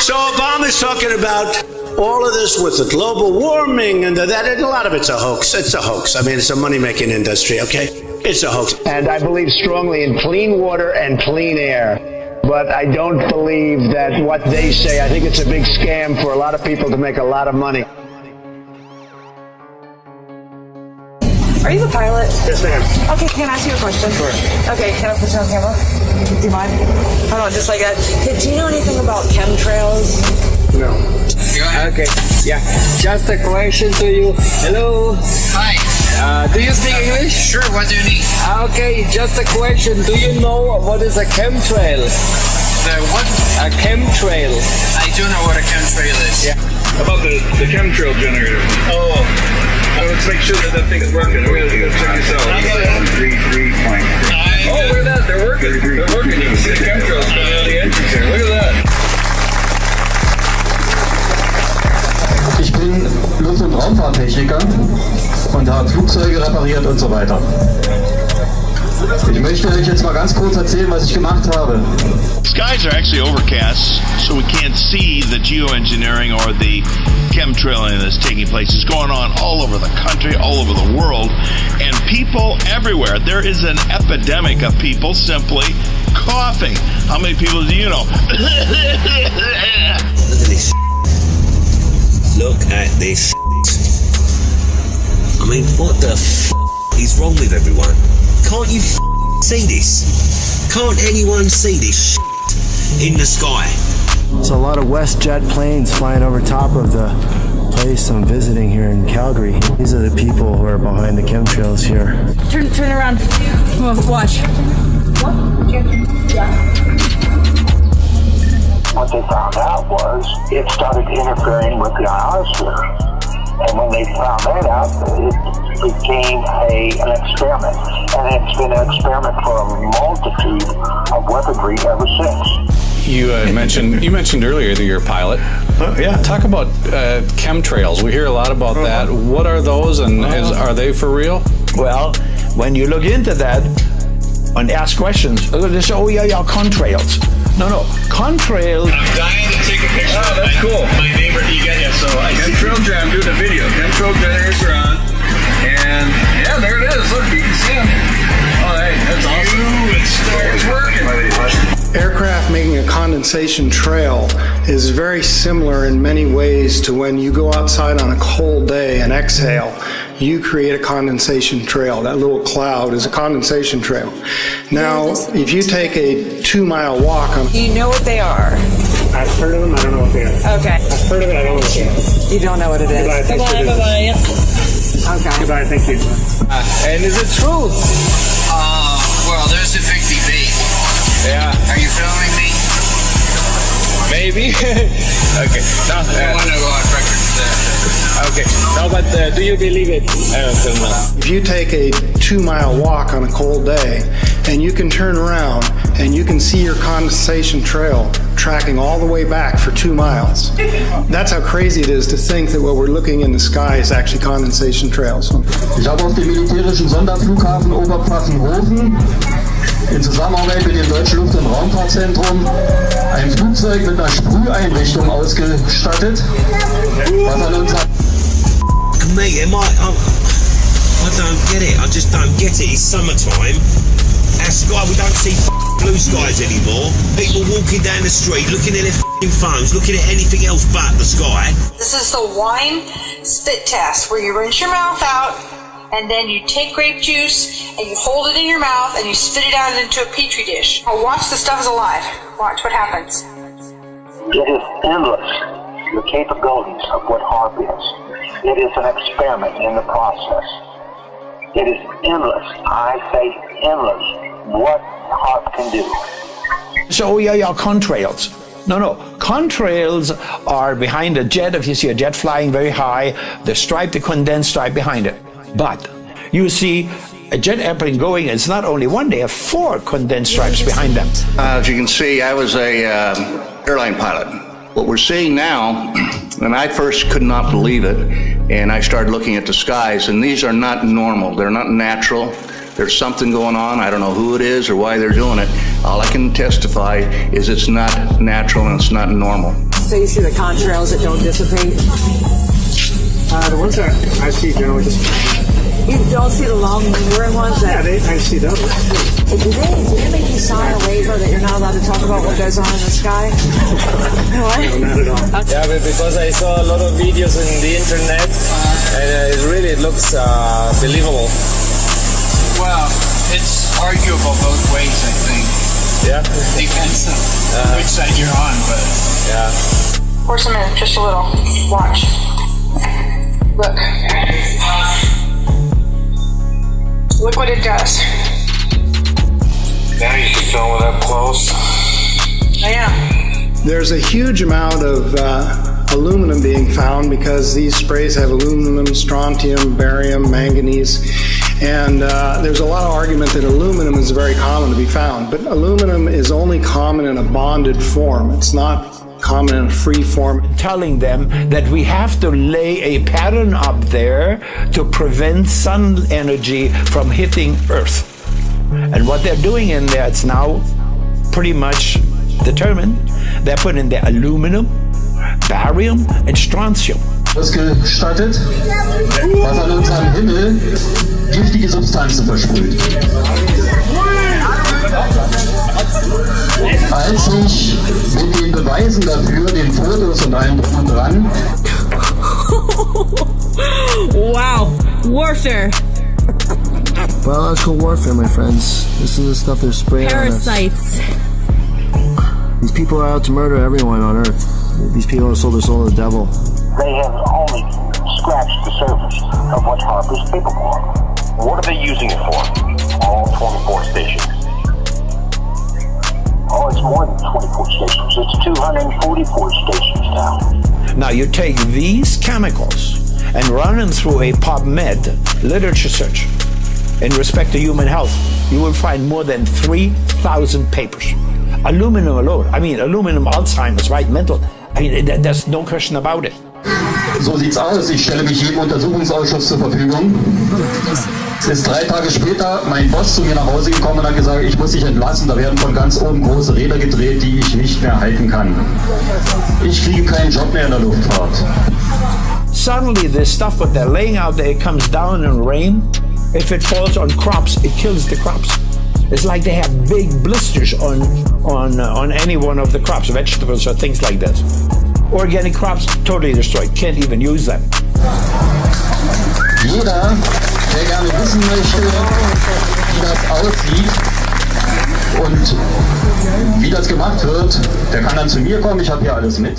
So Obama's talking about all of this with the global warming and that, and a lot of it's a hoax. It's a hoax. I mean, it's a money-making industry, okay? It's a hoax. And I believe strongly in clean water and clean air. But I don't believe that what they say, I think it's a big scam for a lot of people to make a lot of money. Are you the pilot? Yes, ma'am. Okay, can I ask you a question? Sure. Okay, can I put you on camera? Do you mind? Hold on, just like that. Hey, do you know anything about chemtrails? No. Okay, yeah. Just a question to you. Hello. Hi. Do you speak English? Sure, what do you need? Okay, just a question. Do you know what is a chemtrail? The what? A chemtrail. I do know what a chemtrail is. Yeah. About the chemtrail generator. Oh. Well, let's make sure that thing is working. We're going to check this out. Oh, look at that. They're working. They're working. You can see the chemtrails coming out of the engines here. Look at that. Ich bin Luft- und Raumfahrttechniker und habe Flugzeuge repariert und so weiter. Ich möchte euch jetzt mal ganz kurz erzählen, was ich gemacht habe. Skies are actually overcast, so we can't see the geoengineering or the chemtrailing that's taking place. It's going on all over the country, all over the world, and people everywhere. There is an epidemic of people simply coughing. How many people do you know? Look at this. I mean, what the is wrong with everyone? Can't you see this? Can't anyone see this in the sky? There's a lot of WestJet planes flying over top of the place I'm visiting here in Calgary. These are the people who are behind the chemtrails here. Turn around. Watch. What they found out was it started interfering with the ionosphere. And when they found that out, it became an experiment. And it's been an experiment for a multitude of weaponry ever since. You mentioned earlier that you're a pilot. Yeah. Talk about chemtrails. We hear a lot about that. What are those, and are they for real? Well, when you look into that and ask questions, they say, oh yeah, contrails. No, contrails. I'm dying to take a picture. Oh, that's cool. My neighbor, you got so I chemtrail I'm doing a video. Chemtrail generators are on, and yeah, there it is. Look, you can see them. Oh, hey, that's awesome. It's working. Aircraft making a condensation trail is very similar in many ways to when you go outside on a cold day and exhale. You create a condensation trail. That little cloud is a condensation trail. Now, if you take a 2-mile walk on... You know what they are? I've heard of them, I don't know what they are. Okay. I've heard of it, I don't know what they are. You don't know what it is? Goodbye, Bye-bye. Okay. Goodbye, thank you. And is it true? Well, there's a big debate. Yeah. Are you filming me? Maybe. Okay. No, I don't want to go on record for that. okay. No, but do you believe it? If you take a 2-mile walk on a cold day and you can turn around and you can see your condensation trail tracking all the way back for 2 miles. That's how crazy it is to think that what we're looking in the sky is actually condensation trails. Ich habe auf dem militärischen Sonderflughafen Oberpfaffenhofen in Zusammenarbeit mit dem Deutschen Luft- und Raumfahrtzentrum ein Flugzeug mit einer Sprüheinrichtung ausgestattet, was an uns Mate, I don't get it. I just don't get it. It's summertime. Our sky, we don't see blue skies anymore. People walking down the street, looking at their phones, looking at anything else but the sky. This is the wine spit test, where you rinse your mouth out, and then you take grape juice, and you hold it in your mouth, and you spit it out into a petri dish. Now watch, the stuff is alive. Watch what happens. It is endless, the capabilities of what HARP is. It is an experiment in the process. It is endless, I say endless, what HARP can do. So, yeah, contrails. No, contrails are behind a jet. If you see a jet flying very high, the condensed stripe behind it. But you see a jet airplane going, it's not only one, they have 4 condensed stripes behind them. As you can see, I was a airline pilot. What we're seeing now, and I first could not believe it, and I started looking at the skies, and these are not normal. They're not natural. There's something going on. I don't know who it is or why they're doing it. All I can testify is it's not natural and it's not normal. that you see the contrails that don't dissipate? The ones that I see generally just... You don't see the long lingering ones? Yeah, I see those. Do they make you sign a waiver that you're not allowed to talk about what goes on in the sky? What? No, not at all. Yeah, but because I saw a lot of videos on the internet, and it looks believable. Well, it's arguable both ways, I think. Yeah. Depends on which side you're on, but... Yeah. Force them in, just a little. Watch. Look. Look what it does. Now you can film it up close. Yeah. There's a huge amount of aluminum being found because these sprays have aluminum, strontium, barium, manganese, and there's a lot of argument that aluminum is very common to be found, but aluminum is only common in a bonded form. It's not common in a free form. Telling them that we have to lay a pattern up there to prevent sun energy from hitting Earth. And what they're doing in there, it's now pretty much determined. They're putting the aluminum, barium and strontium. Ausgestattet, was an unserem Himmel giftige Substanzen versprüht. Als ich mit den Beweisen dafür, den Fotos und allem drum und dran. Wow, warfare. Biological warfare, my friends. This is the stuff they're spraying Parasites. on us. These people are out to murder everyone on Earth. These people have sold their soul to the devil. They have only scratched the surface of what HAARP is capable of. What are they using it for? All 24 stations. Oh, it's more than 24 stations. It's 244 stations now. Now you take these chemicals and run them through a PubMed literature search in respect to human health. You will find more than 3,000 papers. Aluminum alone. I mean, aluminum, Alzheimer's, right? Mental. I mean, there's no question about it. So sieht's aus. Ich stelle mich jedem Untersuchungsausschuss zur Verfügung. Ist 3 Tage später mein Boss zu mir nach Hause gekommen und hat gesagt, ich muss dich entlassen, da werden von ganz oben große Räder gedreht, die ich nicht mehr halten kann. Ich kriege keinen Job mehr in der Luftfahrt. Suddenly this stuff what they're laying out there, it comes down in rain. If it falls on crops, it kills the crops. It's like they have big blisters on any one of the crops, vegetables or things like that. Organic crops, totally destroyed. Can't even use them. Jeder, der gerne wissen möchte, wie das aussieht und wie das gemacht wird, der kann dann zu mir kommen. Ich habe hier alles mit.